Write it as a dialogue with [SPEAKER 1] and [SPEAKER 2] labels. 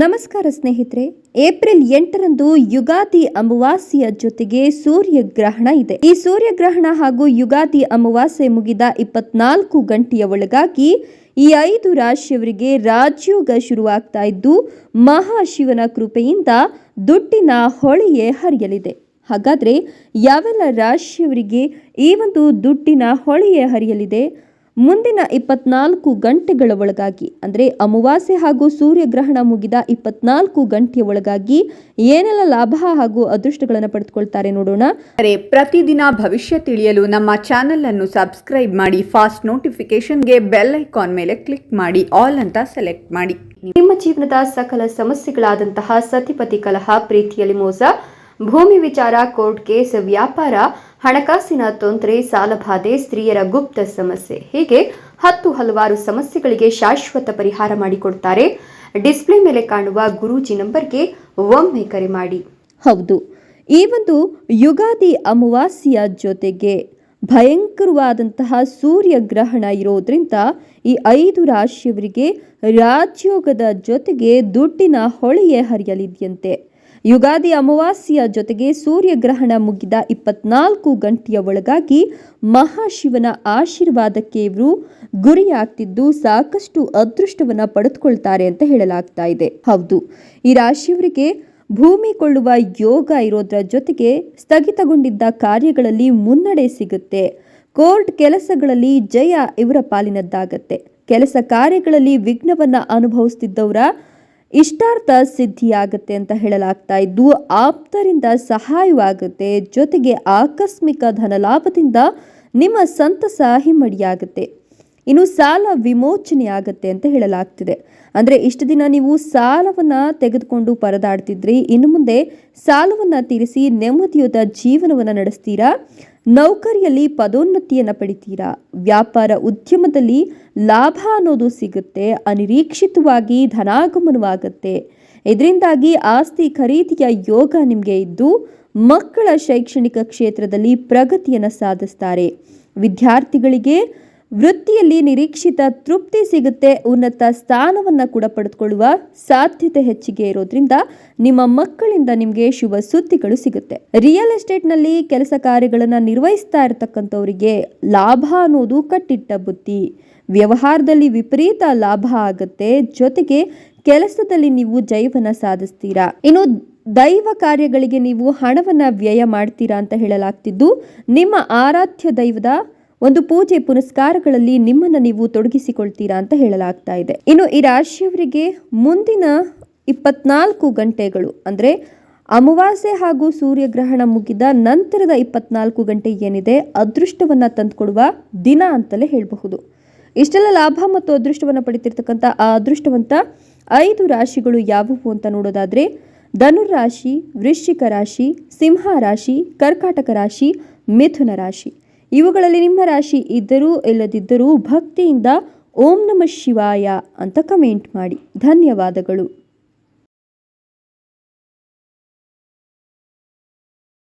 [SPEAKER 1] ನಮಸ್ಕಾರ ಸ್ನೇಹಿತರೆ. ಏಪ್ರಿಲ್ 8ರಂದು ಯುಗಾದಿ ಅಮಾವಾಸ್ಯೆಯ ಜೊತೆಗೆ ಸೂರ್ಯಗ್ರಹಣ ಇದೆ. ಈ ಸೂರ್ಯಗ್ರಹಣ ಹಾಗೂ ಯುಗಾದಿ ಅಮಾವಾಸ್ಯೆ ಮುಗಿದ 24 ಗಂಟೆಯ ಒಳಗಾಗಿ ಈ 5 ರಾಶಿಯವರಿಗೆ ರಾಜಯೋಗ ಶುರುವಾಗ್ತಾ ಇದ್ದು ಮಹಾಶಿವನ ಕೃಪೆಯಿಂದ ದುಡ್ಡಿನ ಹೊಳೆಯೇ ಹರಿಯಲಿದೆ. ಹಾಗಾದ್ರೆ ಯಾವೆಲ್ಲ ರಾಶಿಯವರಿಗೆ ಈ ಒಂದು ದುಡ್ಡಿನ ಹೊಳೆಯೇ ಹರಿಯಲಿದೆ? ಮುಂದಿನ 24 ಗಂಟೆಗಳ ಒಳಗಾಗಿ ಅಂದರೆ ಅಮಾವಾಸ್ಯೆ ಹಾಗೂ ಸೂರ್ಯಗ್ರಹಣ ಮುಗಿದ 24 ಗಂಟೆಯ ಒಳಗಾಗಿ ಏನೆಲ್ಲ ಲಾಭ ಹಾಗೂ ಅದೃಷ್ಟಗಳನ್ನು ಪಡೆದುಕೊಳ್ತಾರೆ ನೋಡೋಣ.
[SPEAKER 2] ಪ್ರತಿದಿನ ಭವಿಷ್ಯ ತಿಳಿಯಲು ನಮ್ಮ ಚಾನೆಲ್ ಅನ್ನು ಸಬ್ಸ್ಕ್ರೈಬ್ ಮಾಡಿ, ಫಾಸ್ಟ್ ನೋಟಿಫಿಕೇಶನ್ಗೆ ಬೆಲ್ ಐಕಾನ್ ಮೇಲೆ ಕ್ಲಿಕ್ ಮಾಡಿ, ಆಲ್ ಅಂತ ಸೆಲೆಕ್ಟ್ ಮಾಡಿ.
[SPEAKER 1] ನಿಮ್ಮ ಜೀವನದ ಸಕಲ ಸಮಸ್ಯೆಗಳಾದಂತಹ ಸತಿಪತಿ ಕಲಹ, ಪ್ರೀತಿಯಲ್ಲಿ ಮೋಸ, ಭೂಮಿ ವಿಚಾರ, ಕೋರ್ಟ್ ಕೇಸ್, ವ್ಯಾಪಾರ, ಹಣಕಾಸಿನ ತೊಂದರೆ, ಸಾಲಬಾಧೆ, ಸ್ತ್ರೀಯರ ಗುಪ್ತ ಸಮಸ್ಯೆ, ಹೀಗೆ ಹಲವಾರು ಸಮಸ್ಯೆಗಳಿಗೆ ಶಾಶ್ವತ ಪರಿಹಾರ ಮಾಡಿಕೊಡ್ತಾರೆ. ಡಿಸ್ಪ್ಲೇ ಮೇಲೆ ಕಾಣುವ ಗುರೂಜಿ ನಂಬರ್ಗೆ ಒಮ್ಮೆ ಕರೆ ಮಾಡಿ. ಹೌದು, ಈ ಒಂದು ಯುಗಾದಿ ಅಮಾವಾಸ್ಯೆಯ ಜೊತೆಗೆ ಭಯಂಕರವಾದಂತಹ ಸೂರ್ಯಗ್ರಹಣ ಇರೋದ್ರಿಂದ ಈ 5 ರಾಶಿಯವರಿಗೆ ರಾಜಯೋಗದ ಜೊತೆಗೆ ದುಡ್ಡಿನ ಹೊಳೆಯೇ ಹರಿಯಲಿದೆಯಂತೆ. ಯುಗಾದಿ ಅಮಾವಾಸ್ಯೆಯ ಜೊತೆಗೆ ಸೂರ್ಯಗ್ರಹಣ ಮುಗಿದ 24 ಗಂಟೆಯ ಒಳಗಾಗಿ ಮಹಾಶಿವನ ಆಶೀರ್ವಾದಕ್ಕೆ ಇವರು ಗುರಿಯಾಗ್ತಿದ್ದು ಸಾಕಷ್ಟು ಅದೃಷ್ಟವನ್ನ ಪಡೆದುಕೊಳ್ತಾರೆ ಅಂತ ಹೇಳಲಾಗ್ತಾ ಇದೆ. ಹೌದು, ಈ ರಾಶಿಯವರಿಗೆ ಭೂಮಿ ಕೊಳ್ಳುವ ಯೋಗ ಇರೋದ್ರ ಜೊತೆಗೆ ಸ್ಥಗಿತಗೊಂಡಿದ್ದ ಕಾರ್ಯಗಳಲ್ಲಿ ಮುನ್ನಡೆ ಸಿಗುತ್ತೆ. ಕೋರ್ಟ್ ಕೆಲಸಗಳಲ್ಲಿ ಜಯ ಇವರ ಪಾಲಿನದ್ದಾಗತ್ತೆ. ಕೆಲಸ ಕಾರ್ಯಗಳಲ್ಲಿ ವಿಘ್ನವನ್ನ ಅನುಭವಿಸುತ್ತಿದ್ದವರ ಇಷ್ಟಾರ್ಥ ಸಿದ್ಧಿಯಾಗುತ್ತೆ ಅಂತ ಹೇಳಲಾಗ್ತಾ ಇದ್ದು ಆಪ್ತರಿಂದ ಸಹಾಯವಾಗುತ್ತೆ. ಜೊತೆಗೆ ಆಕಸ್ಮಿಕ ಧನಲಾಭದಿಂದ ನಿಮ್ಮ ಸಂತಸ ಹಿಮ್ಮಡಿಯಾಗುತ್ತೆ. ಇನ್ನು ಸಾಲ ವಿಮೋಚನೆ ಆಗುತ್ತೆ ಅಂತ ಹೇಳಲಾಗ್ತಿದೆ. ಅಂದರೆ ಇಷ್ಟು ದಿನ ನೀವು ಸಾಲವನ್ನು ತೆಗೆದುಕೊಂಡು ಪರದಾಡ್ತಿದ್ರಿ, ಇನ್ನು ಮುಂದೆ ಸಾಲವನ್ನು ತೀರಿಸಿ ನೆಮ್ಮದಿಯಾದ ಜೀವನವನ್ನು ನಡೆಸ್ತೀರಾ. ನೌಕರಿಯಲ್ಲಿ ಪದೋನ್ನತಿಯನ್ನು ಪಡಿತೀರಾ. ವ್ಯಾಪಾರ ಉದ್ಯಮದಲ್ಲಿ ಲಾಭ ಅನ್ನೋದು ಸಿಗುತ್ತೆ. ಅನಿರೀಕ್ಷಿತವಾಗಿ ಧನಾಗಮನವಾಗುತ್ತೆ. ಇದರಿಂದಾಗಿ ಆಸ್ತಿ ಖರೀದಿಯ ಯೋಗ ನಿಮಗೆ ಇದ್ದು ಮಕ್ಕಳ ಶೈಕ್ಷಣಿಕ ಕ್ಷೇತ್ರದಲ್ಲಿ ಪ್ರಗತಿಯನ್ನು ಸಾಧಿಸ್ತಾರೆ. ವಿದ್ಯಾರ್ಥಿಗಳಿಗೆ ವೃತ್ತಿಯಲ್ಲಿ ನಿರೀಕ್ಷಿತ ತೃಪ್ತಿ ಸಿಗುತ್ತೆ. ಉನ್ನತ ಸ್ಥಾನವನ್ನು ಕೂಡ ಪಡೆದುಕೊಳ್ಳುವ ಸಾಧ್ಯತೆ ಹೆಚ್ಚಿಗೆ ಇರೋದ್ರಿಂದ ನಿಮ್ಮ ಮಕ್ಕಳಿಂದ ನಿಮಗೆ ಶುಭ ಸುದ್ದಿಗಳು ಸಿಗುತ್ತೆ. ರಿಯಲ್ ಎಸ್ಟೇಟ್ನಲ್ಲಿ ಕೆಲಸ ಕಾರ್ಯಗಳನ್ನು ನಿರ್ವಹಿಸ್ತಾ ಇರತಕ್ಕಂಥವರಿಗೆ ಲಾಭ ಅನ್ನೋದು ಕಟ್ಟಿಟ್ಟ ಬುತ್ತಿ. ವ್ಯವಹಾರದಲ್ಲಿ ವಿಪರೀತ ಲಾಭ ಆಗುತ್ತೆ. ಜೊತೆಗೆ ಕೆಲಸದಲ್ಲಿ ನೀವು ಜಯವನ್ನು ಸಾಧಿಸ್ತೀರಾ. ಇನ್ನು ದೈವ ಕಾರ್ಯಗಳಿಗೆ ನೀವು ಹಣವನ್ನು ವ್ಯಯ ಮಾಡ್ತೀರಾ ಅಂತ ಹೇಳಲಾಗ್ತಿದ್ದು ನಿಮ್ಮ ಆರಾಧ್ಯ ದೈವದ ಒಂದು ಪೂಜೆ ಪುನಸ್ಕಾರಗಳಲ್ಲಿ ನಿಮ್ಮನ್ನು ನೀವು ತೊಡಗಿಸಿಕೊಳ್ತೀರಾ ಅಂತ ಹೇಳಲಾಗ್ತಾ ಇದೆ. ಇನ್ನು ಈ ರಾಶಿಯವರಿಗೆ ಮುಂದಿನ 24 ಗಂಟೆಗಳು ಅಂದರೆ ಅಮಾವಾಸ್ಯೆ ಹಾಗೂ ಸೂರ್ಯಗ್ರಹಣ ಮುಗಿದ ನಂತರದ 24 ಗಂಟೆ ಏನಿದೆ ಅದೃಷ್ಟವನ್ನು ತಂದುಕೊಡುವ ದಿನ ಅಂತಲೇ ಹೇಳಬಹುದು. ಇಷ್ಟೆಲ್ಲ ಲಾಭ ಮತ್ತು ಅದೃಷ್ಟವನ್ನು ಪಡಿತಿರ್ತಕ್ಕಂಥ ಆ ಅದೃಷ್ಟವಂತ 5 ರಾಶಿಗಳು ಯಾವುವು ಅಂತ ನೋಡೋದಾದ್ರೆ ಧನುರಾಶಿ, ವೃಶ್ಚಿಕ ರಾಶಿ, ಸಿಂಹ ರಾಶಿ, ಕರ್ಕಾಟಕ ರಾಶಿ, ಮಿಥುನ ರಾಶಿ. ಇವುಗಳಲ್ಲಿ ನಿಮ್ಮ ರಾಶಿ ಇದ್ದರೂ ಇಲ್ಲದಿದ್ದರೂ ಭಕ್ತಿಯಿಂದ ಓಂ ನಮಃ ಶಿವಾಯ ಅಂತ ಕಮೆಂಟ್ ಮಾಡಿ. ಧನ್ಯವಾದಗಳು.